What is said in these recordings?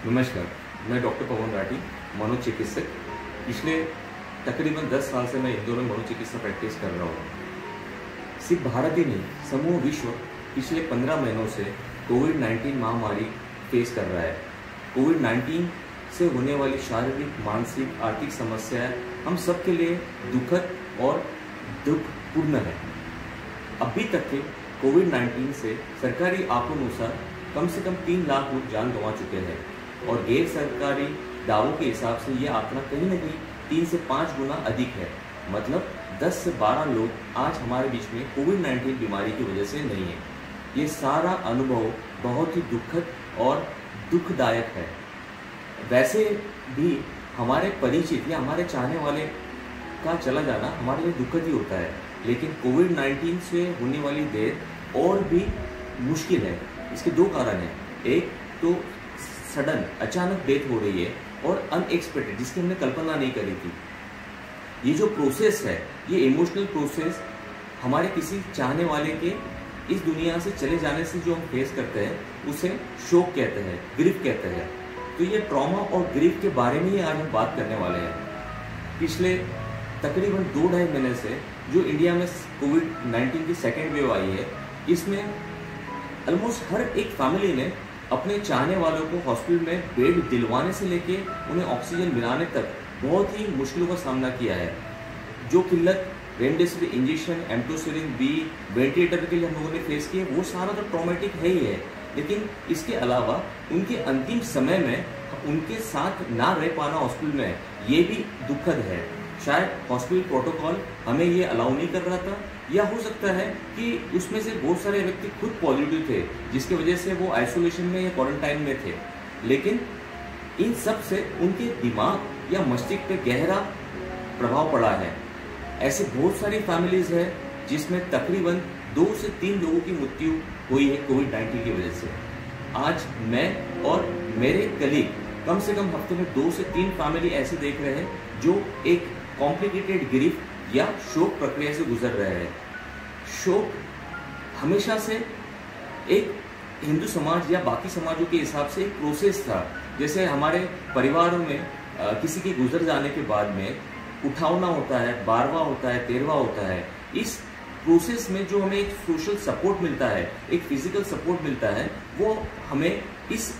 नमस्कार, मैं डॉक्टर पवन राठी, मनोचिकित्सक। पिछले तकरीबन 10 साल से मैं इंदौर में मनोचिकित्सा प्रैक्टिस कर रहा हूँ। सिर्फ भारत ही नहीं, समूह विश्व पिछले 15 महीनों से कोविड-19 महामारी फेस कर रहा है। कोविड-19 से होने वाली शारीरिक, मानसिक, आर्थिक समस्याएं हम सब के लिए दुखद और दुखपूर्ण है। अभी तक के कोविड-19 से सरकारी आंकड़ों अनुसार कम से कम 3 लाख लोग जान गंवा चुके हैं और गैर सरकारी दावों के हिसाब से यह आंकड़ा कहीं न कहीं 3 से 5 गुना अधिक है। मतलब 10 से 12 लोग आज हमारे बीच में कोविड-19 बीमारी की वजह से नहीं है। ये सारा अनुभव बहुत ही दुखद और दुखदायक है। वैसे भी हमारे परिचित या हमारे चाहने वाले का चला जाना हमारे लिए दुखद ही होता है, लेकिन कोविड-19 से होने वाली डेथ और भी मुश्किल है। इसके 2 कारण हैं। एक तो सडन अचानक डेथ हो रही है और अनएक्सपेक्टेड, जिसकी हमने कल्पना नहीं करी थी। ये जो प्रोसेस है, ये इमोशनल प्रोसेस हमारे किसी चाहने वाले के इस दुनिया से चले जाने से जो हम फेस करते हैं उसे शोक कहते हैं, ग्रीफ कहते हैं। तो ये ट्रॉमा और ग्रीफ के बारे में ही आज हम बात करने वाले हैं। पिछले तकरीबन 2-2.5 महीने से जो इंडिया में कोविड-19 की सेकेंड वेव आई है, इसमें ऑलमोस्ट हर एक फैमिली ने अपने चाहने वालों को हॉस्पिटल में बेड दिलवाने से लेके उन्हें ऑक्सीजन मिलाने तक बहुत ही मुश्किलों का सामना किया है। जो किल्लत रेमडेसिविर इंजेक्शन, एम्टोसिलिन बी, वेंटिलेटर के लिए हम लोगों ने फेस किए, वो सारा तो ट्रॉमेटिक है ही है। लेकिन इसके अलावा उनके अंतिम समय में उनके साथ ना रह पाना हॉस्पिटल में, ये भी दुखद है। शायद हॉस्पिटल प्रोटोकॉल हमें ये अलाउ नहीं कर रहा था, या हो सकता है कि उसमें से बहुत सारे व्यक्ति खुद पॉजिटिव थे, जिसकी वजह से वो आइसोलेशन में या क्वारंटाइन में थे। लेकिन इन सब से उनके दिमाग या मस्तिष्क पे गहरा प्रभाव पड़ा है। ऐसे बहुत सारी फैमिलीज है जिसमें तकरीबन 2 से 3 लोगों की मृत्यु हुई है कोविड-19 की वजह से। आज मैं और मेरे कलीग कम से कम हफ्ते में 2 से 3 फैमिली ऐसे देख रहे हैं जो एक कॉम्प्लिकेटेड ग्रीफ या शोक प्रक्रिया से गुजर रहे हैं। शोक हमेशा से एक हिंदू समाज या बाकी समाजों के हिसाब से एक प्रोसेस था। जैसे हमारे परिवारों में किसी के गुजर जाने के बाद में उठावना होता है, 12वां होता है, 13वां होता है। इस प्रोसेस में जो हमें एक सोशल सपोर्ट मिलता है, एक फिजिकल सपोर्ट मिलता है, वो हमें इस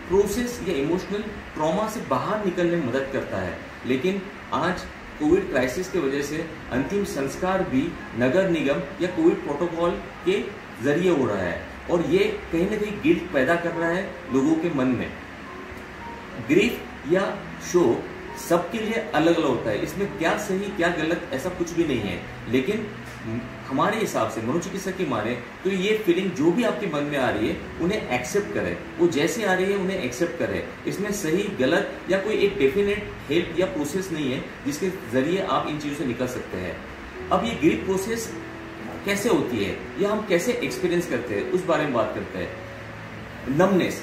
प्रोसेस या इमोशनल ट्रॉमा से बाहर निकलने में मदद करता है। लेकिन आज कोविड क्राइसिस की वजह से अंतिम संस्कार भी नगर निगम या कोविड प्रोटोकॉल के जरिए हो रहा है और ये कहीं ना कहीं गिल्ट पैदा कर रहा है लोगों के मन में। ग्रीफ या शोक सबके लिए अलग अलग होता है, इसमें क्या सही क्या गलत ऐसा कुछ भी नहीं है। लेकिन हमारे हिसाब से मनोचिकित्सक की माने तो ये फीलिंग जो भी आपके मन में आ रही है उन्हें एक्सेप्ट करें, वो जैसे आ रही है उन्हें एक्सेप्ट करें। इसमें सही गलत या कोई एक डेफिनेट हेल्प या प्रोसेस नहीं है जिसके जरिए आप इन चीज़ों से निकल सकते हैं। अब ये ग्रीफ प्रोसेस कैसे होती है या हम कैसे एक्सपीरियंस करते हैं उस बारे में बात करते हैं। नमनेस,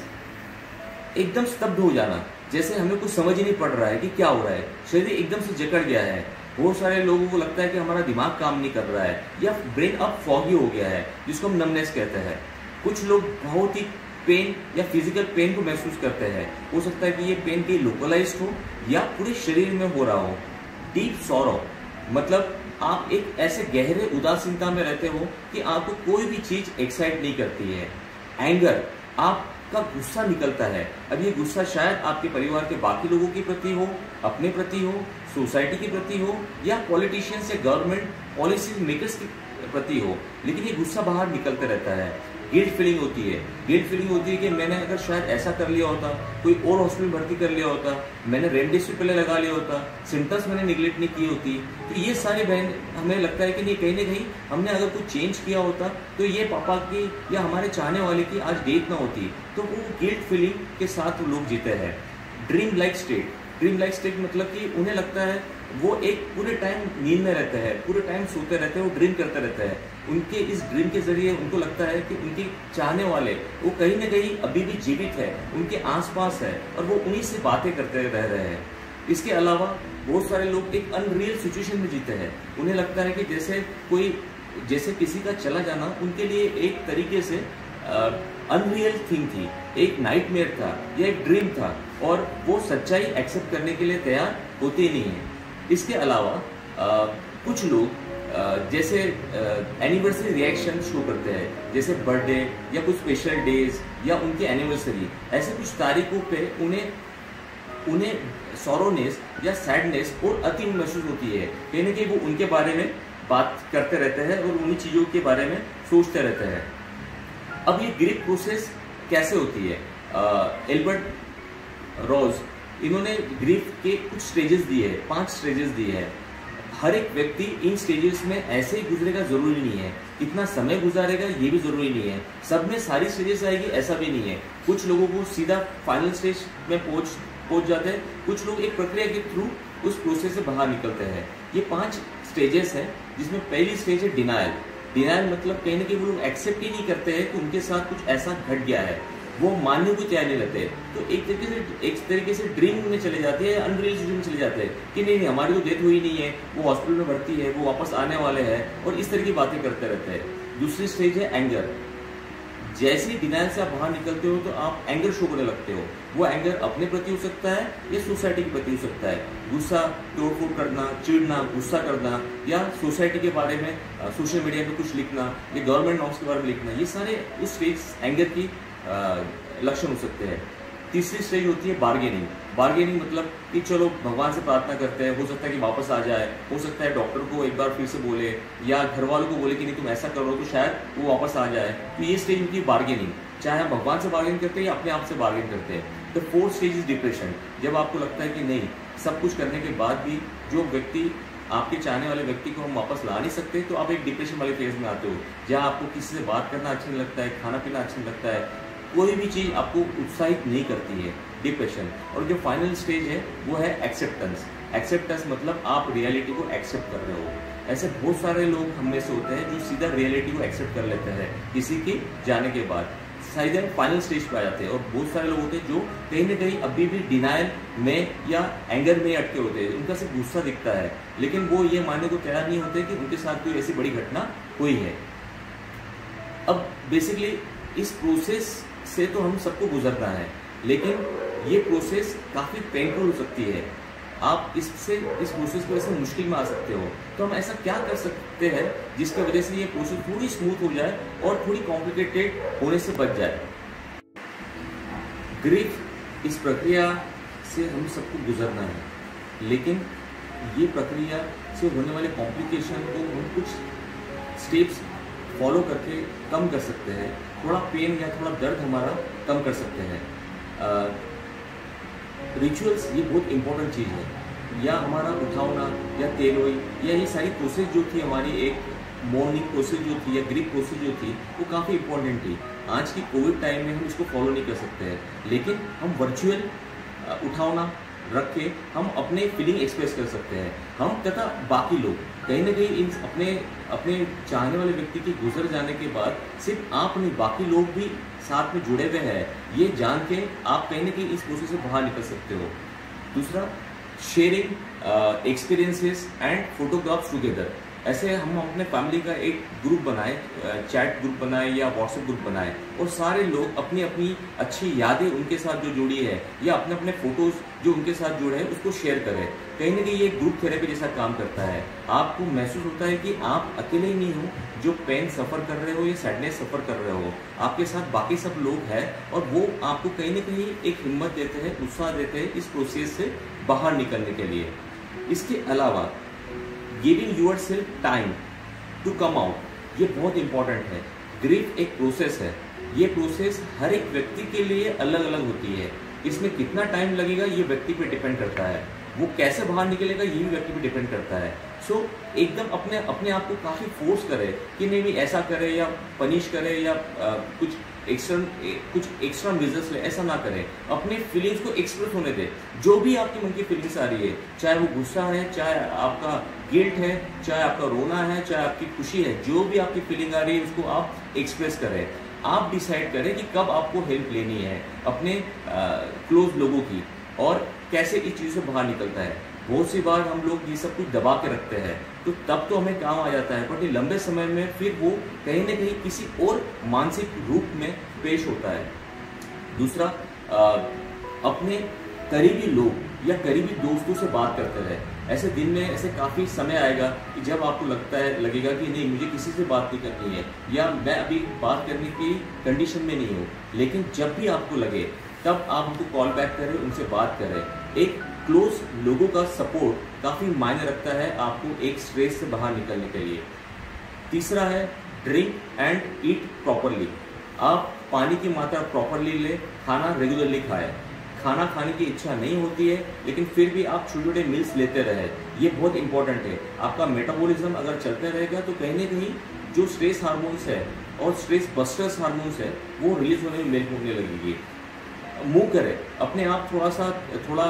एकदम स्तब्ध हो जाना, जैसे हमें कुछ समझ ही नहीं पड़ रहा है कि क्या हो रहा है, शरीर एकदम से जकड़ गया है। बहुत सारे लोगों को लगता है कि हमारा दिमाग काम नहीं कर रहा है या ब्रेन अब फॉगी हो गया है, जिसको हम नमनेस कहते हैं। कुछ लोग बहुत ही पेन या फिजिकल पेन को महसूस करते हैं। हो सकता है कि ये पेन कहीं लोकलाइज्ड हो या पूरे शरीर में हो रहा हो। डीप सॉरो, मतलब आप एक ऐसे गहरे उदासीनता में रहते हो कि आपको कोई भी चीज एक्साइट नहीं करती है। एंगर, आपका गुस्सा निकलता है। अब ये गुस्सा शायद आपके परिवार के बाकी लोगों के प्रति हो, अपने प्रति हो, सोसाइटी के प्रति हो या पॉलिटिशियंस या गवर्नमेंट पॉलिसी मेकर्स के प्रति हो, लेकिन ये गुस्सा बाहर निकलते रहता है। गिल्ट फीलिंग होती है। गिल्ट फीलिंग होती है कि मैंने अगर शायद ऐसा कर लिया होता, कोई और हॉस्पिटल भर्ती कर लिया होता, मैंने रेमडेसिविर पहले लगा लिया होता, सिम्टम्स मैंने निगलेक्ट नहीं की होती। तो ये सारे बहन हमें लगता है कि नहीं, कहीं ना कहीं हमने अगर कुछ चेंज किया होता तो ये पापा की या हमारे चाहने वाले की आज डेथ ना होती। तो वो गिल्ट फीलिंग के साथ लोग जीते हैं। Dream like state, dream like state मतलब कि उन्हें लगता है वो एक पूरे टाइम नींद में रहते हैं, पूरे टाइम सोते रहते हैं, वो ड्रीम करते रहते हैं। उनके इस ड्रीम के जरिए उनको लगता है कि उनके चाहने वाले वो कहीं ना कहीं अभी भी जीवित है, उनके आसपास है और वो उन्हीं से बातें करते रह रहे हैं। इसके अलावा बहुत सारे लोग एक अनरियल सिचुएशन में जीते हैं। उन्हें लगता है कि जैसे किसी का चला जाना उनके लिए एक तरीके से अनरियल थिंग थी, एक नाइटमेयर था या एक ड्रीम था, और वो सच्चाई एक्सेप्ट करने के लिए तैयार होते ही नहीं है। इसके अलावा कुछ लोग जैसे एनिवर्सरी रिएक्शन शो करते हैं, जैसे बर्थडे या कुछ स्पेशल डेज या उनकी एनिवर्सरी, ऐसे कुछ तारीखों पे उन्हें सॉरोनेस या सैडनेस और अति महसूस होती है। कहीं ना कहीं वो उनके बारे में बात करते रहते हैं और उन्हीं चीज़ों के बारे में सोचते रहते हैं। अब ये ग्रीफ प्रोसेस कैसे होती है? एल्बर्ट रोज इन्होंने ग्रीफ के कुछ स्टेजेस दिए हैं, 5 स्टेजेस दिए हैं। हर एक व्यक्ति इन स्टेजेस में ऐसे ही गुजरेगा जरूरी नहीं है, कितना समय गुजारेगा ये भी जरूरी नहीं है, सब में सारी स्टेजेस आएगी ऐसा भी नहीं है। कुछ लोगों को सीधा फाइनल स्टेज में पहुंच जाते हैं, कुछ लोग एक प्रक्रिया के थ्रू उस प्रोसेस से बाहर निकलते हैं। ये 5 स्टेजेस हैं, जिसमें पहली स्टेज है डिनायल। डिनायल मतलब कहीं ना कहीं वो लोग एक्सेप्ट ही नहीं करते हैं कि उनके साथ कुछ ऐसा घट गया है, वो मानने को तैयार नहीं रहते। तो एक तरीके से ड्रीम में चले जाते हैं, अनरियल सिचुएशन में चले जाते हैं कि नहीं हमारी तो डेथ हुई नहीं है, वो हॉस्पिटल में भर्ती है, वो वापस आने वाले हैं, और इस तरह की बातें करते रहते हैं। दूसरी स्टेज है एंगर। जैसे ही डिनायल से आप बाहर निकलते हो तो आप एंगर शो करने लगते हो। वो एंगर अपने प्रति हो सकता है या सोसाइटी के प्रति हो सकता है। गुस्सा, तोड़फोड़ करना, चिढ़ना, गुस्सा करना, या सोसाइटी के बारे में सोशल मीडिया पे कुछ लिखना या गवर्नमेंट नॉर्म्स के बारे में लिखना, ये सारे उस स्टेज एंगर की लक्षण हो सकते हैं। तीसरी स्टेज होती है बार्गेनिंग। बार्गेनिंग मतलब कि चलो भगवान से प्रार्थना करते हैं, हो सकता है कि वापस आ जाए, हो सकता है डॉक्टर को एक बार फिर से बोले या घर वालों को बोले कि नहीं तुम ऐसा करो तो शायद वो वापस आ जाए। तो ये स्टेज होती है बार्गेनिंग। चाहे हम भगवान से बार्गेन करते हैं या अपने आप से बार्गेन करते हैं। The fourth stage is depression. जब आपको लगता है कि नहीं सब कुछ करने के बाद भी जो व्यक्ति आपके चाहने वाले व्यक्ति को हम वापस ला नहीं सकते, तो आप एक डिप्रेशन वाले फेज में आते हो, जहाँ आपको किसी से बात करना अच्छा नहीं लगता है, खाना पीना अच्छा नहीं लगता है, कोई भी चीज़ आपको उत्साहित नहीं करती है, डिप्रेशन। और जो फाइनल स्टेज है वो है एक्सेप्टेंस। एक्सेप्टेंस मतलब आप रियलिटी को एक्सेप्ट कर रहे हो। ऐसे बहुत सारे लोग हम में से होते हैं जो सीधा रियलिटी को एक्सेप्ट कर लेते हैं किसी के जाने के बाद, सीधे फाइनल स्टेज पे आ जाते हैं। और बहुत सारे लोग होते हैं जो कहीं ना कहीं अभी भी डिनायल में या एंगर में अटके होते हैं, उनका सिर्फ गुस्सा दिखता है, लेकिन वो ये मानने को तैयार नहीं होते कि उनके साथ कोई ऐसी बड़ी घटना हुई है। अब बेसिकली इस प्रोसेस से तो हम सबको गुजरना है, लेकिन ये प्रोसेस काफ़ी पेनफुल हो सकती है। आप इस प्रोसेस को ऐसे मुश्किल में आ सकते हो। तो हम ऐसा क्या कर सकते हैं जिसकी वजह से ये प्रोसेस थोड़ी स्मूथ हो जाए और थोड़ी कॉम्प्लिकेटेड होने से बच जाए। ग्रीफ इस प्रक्रिया से हम सबको गुजरना है, लेकिन ये प्रक्रिया से होने वाले कॉम्प्लिकेशन को हम कुछ स्टेप्स फॉलो करके कम कर सकते हैं। थोड़ा पेन या थोड़ा दर्द हमारा कम कर सकते हैं। रिचुअल्स ये बहुत इंपॉर्टेंट चीज़ है। या हमारा उठावना या तेलोई या ये सारी प्रोसेस जो थी हमारी, एक मॉर्निंग प्रोसेस जो थी या ग्रीफ प्रोसेस जो थी, वो काफ़ी इंपॉर्टेंट थी। आज की कोविड टाइम में हम इसको फॉलो नहीं कर सकते हैं, लेकिन हम वर्चुअल उठावना रख के हम अपने फीलिंग एक्सप्रेस कर सकते हैं। हम तथा बाकी लोग कहीं ना कहीं इन अपने चाहने वाले व्यक्ति के गुजर जाने के बाद सिर्फ आप नहीं, बाकी लोग भी साथ में जुड़े हुए हैं, ये जान के आप कहीं ना कहीं इस प्रोसेस से बाहर निकल सकते हो। दूसरा, sharing experiences and photographs together. ऐसे हम अपने फैमिली का एक ग्रुप बनाए, चैट ग्रुप बनाए या व्हाट्सएप ग्रुप बनाए, और सारे लोग अपनी अपनी अच्छी यादें उनके साथ जो जुड़ी है या अपने अपने फोटोज जो उनके साथ जुड़े हैं उसको शेयर करें। कहीं ना कहीं ये ग्रुप थेरेपी जैसा काम करता है। आपको महसूस होता है कि आप अकेले ही नहीं हो जो पेन सफ़र कर रहे हो या सैडनेस सफ़र कर रहे हो, आपके साथ बाकी सब लोग हैं, और वो आपको कहीं ना कहीं एक हिम्मत देते हैं, उत्साह देते हैं इस प्रोसेस से बाहर निकलने के लिए। इसके अलावा giving yourself time to come out, ये बहुत इंपॉर्टेंट है। ग्रीफ एक प्रोसेस है, ये प्रोसेस हर एक व्यक्ति के लिए अलग अलग होती है। इसमें कितना टाइम लगेगा ये व्यक्ति पे डिपेंड करता है, वो कैसे बाहर निकलेगा ये भी व्यक्ति पे डिपेंड करता है। सो एकदम अपने आप को काफ़ी फोर्स करे कि नहीं ऐसा करे या पनिश करे या कुछ एक्स्ट्रा मेजर्स ले, ऐसा ना करें। अपने फीलिंग्स को एक्सप्रेस होने दें। जो भी आपकी मन की फीलिंग्स आ रही है, चाहे वो गुस्सा है, चाहे आपका गिल्ट है, चाहे आपका रोना है, चाहे आपकी खुशी है, जो भी आपकी फीलिंग आ रही है उसको आप एक्सप्रेस करें। आप डिसाइड करें कि कब आपको हेल्प लेनी है अपने क्लोज लोगों की और कैसे इस चीज़ से बाहर निकलता है। बहुत सी बार हम लोग ये सब कुछ दबा के रखते हैं, तो तब तो हमें काम आ जाता है, बट ये लंबे समय में फिर वो कहीं ना कहीं किसी और मानसिक रूप में पेश होता है। दूसरा, अपने करीबी लोग या करीबी दोस्तों से बात करते रहे। ऐसे दिन में ऐसे काफ़ी समय आएगा कि जब आपको लगेगा कि नहीं, मुझे किसी से बात नहीं करनी है, या मैं अभी बात करने की कंडीशन में नहीं हूँ। लेकिन जब भी आपको लगे तब आप उनको कॉल बैक करें, उनसे बात करें। एक क्लोज लोगों का सपोर्ट काफ़ी मायने रखता है आपको एक स्ट्रेस से बाहर निकलने के लिए। तीसरा है ड्रिंक एंड ईट प्रॉपरली। आप पानी की मात्रा प्रॉपरली लें, खाना रेगुलरली खाएं। खाना खाने की इच्छा नहीं होती है, लेकिन फिर भी आप छोटे छोटे मील्स लेते रहे, ये बहुत इंपॉर्टेंट है। आपका मेटाबॉलिज्म अगर चलते रहेगा तो कहीं ना कहीं जो स्ट्रेस हार्मोन्स है और स्ट्रेस बस्टर्स हार्मोन्स है वो रिलीज होने में मेल होने लगेगी। मूव करें, अपने आप थोड़ा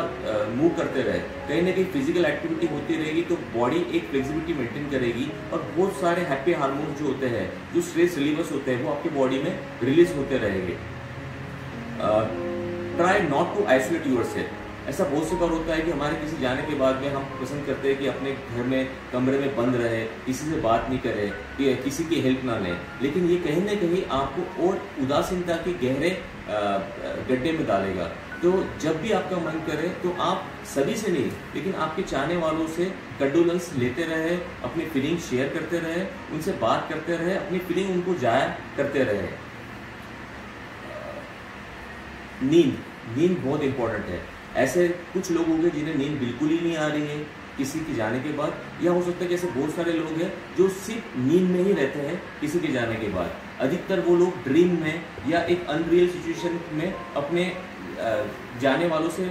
मूव करते रहे। कहीं ना कहीं फिजिकल एक्टिविटी होती रहेगी तो बॉडी एक फ्लेक्सिबिलिटी मेंटेन करेगी, और बहुत सारे हैप्पी हार्मोन्स जो होते हैं, जो स्ट्रेस रिलीवर्स होते हैं, वो आपकी बॉडी में रिलीज होते रहेंगे। Try not to isolate yourself. ऐसा बहुत सी बार होता है कि हमारे किसी जाने के बाद में हम पसंद करते हैं कि अपने घर में कमरे में बंद रहे, किसी से बात नहीं करें, कि किसी की हेल्प ना लें। लेकिन ये कहीं ना कहीं आपको और उदासीनता के गहरे गड्ढे में डालेगा। तो जब भी आपका मन करे तो आप सभी से नहीं, लेकिन आपके चाहने वालों से कंडोलेंस लेते रहे, अपनी फीलिंग शेयर करते रहे, उनसे बात करते रहे, अपनी फीलिंग उनको जाया करते रहे। नींद बहुत इंपॉर्टेंट है। ऐसे कुछ लोग होंगे जिन्हें नींद बिल्कुल ही नहीं आ रही है किसी के जाने के बाद, या हो सकता है कि ऐसे बहुत सारे लोग हैं जो सिर्फ नींद में ही रहते हैं किसी के जाने के बाद। अधिकतर वो लोग ड्रीम में या एक अनरियल सिचुएशन में अपने जाने वालों से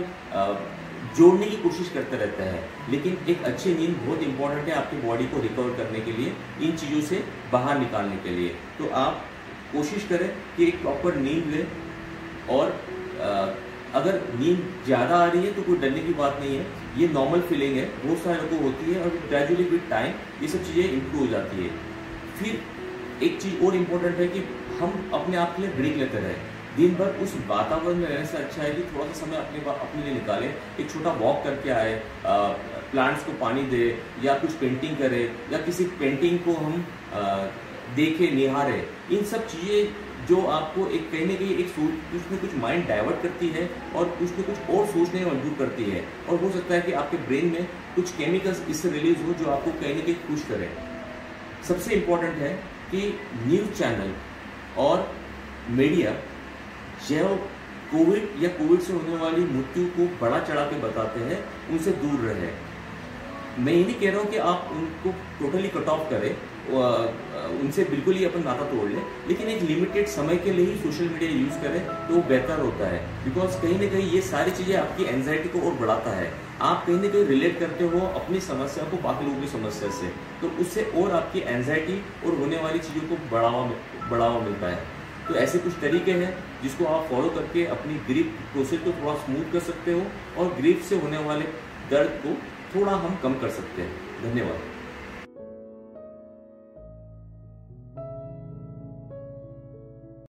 जोड़ने की कोशिश करते रहते हैं। लेकिन एक अच्छी नींद बहुत इंपॉर्टेंट है आपकी बॉडी को रिकवर करने के लिए, इन चीज़ों से बाहर निकालने के लिए। तो आप कोशिश करें कि एक प्रॉपर नींद लें, और अगर नींद ज़्यादा आ रही है तो कोई डरने की बात नहीं है, ये नॉर्मल फीलिंग है, बहुत सारे लोगों को होती है, और ग्रेजुअली विद टाइम ये सब चीज़ें इम्प्रूव हो जाती है। फिर एक चीज़ और इम्पोर्टेंट है कि हम अपने आप के लिए ब्रेक लेते रहें। दिन भर उस वातावरण में रहने से अच्छा है कि थोड़ा सा समय अपने लिए निकालें, एक छोटा वॉक करके आए, प्लांट्स को पानी दे, या कुछ पेंटिंग करे, या किसी पेंटिंग को हम देखें, निहारें। इन सब चीज़ें जो आपको एक कहीं ना कहीं एक कुछ में कुछ माइंड डाइवर्ट करती है, और कुछ में कुछ और सोचने में मजबूर करती है, और हो सकता है कि आपके ब्रेन में कुछ केमिकल्स इससे रिलीज हो जो आपको कहीं ना कहीं खुश करें। सबसे इम्पोर्टेंट है कि न्यूज़ चैनल और मीडिया जो कोविड या कोविड से होने वाली मृत्यु को बड़ा चढ़ा के बताते हैं, उनसे दूर रहे। मैं ये नहीं कह रहा हूँ कि आप उनको टोटली कट ऑफ करें, उनसे बिल्कुल ही अपन नाता तोड़ लें, लेकिन एक लिमिटेड समय के लिए ही सोशल मीडिया यूज़ करें तो बेहतर होता है। बिकॉज कहीं ना कहीं ये सारी चीज़ें आपकी एंजाइटी को और बढ़ाता है। आप कहीं ना कहीं रिलेट करते हो अपनी समस्या को बाकी लोगों की समस्या से, तो उससे और आपकी एंजाइटी और होने वाली चीज़ों को बढ़ावा मिलता है। तो ऐसे कुछ तरीके हैं जिसको आप फॉलो करके अपनी ग्रीफ प्रोसेस को थोड़ा स्मूथ कर सकते हो, और ग्रीफ से होने वाले दर्द को थोड़ा हम कम कर सकते हैं। धन्यवाद।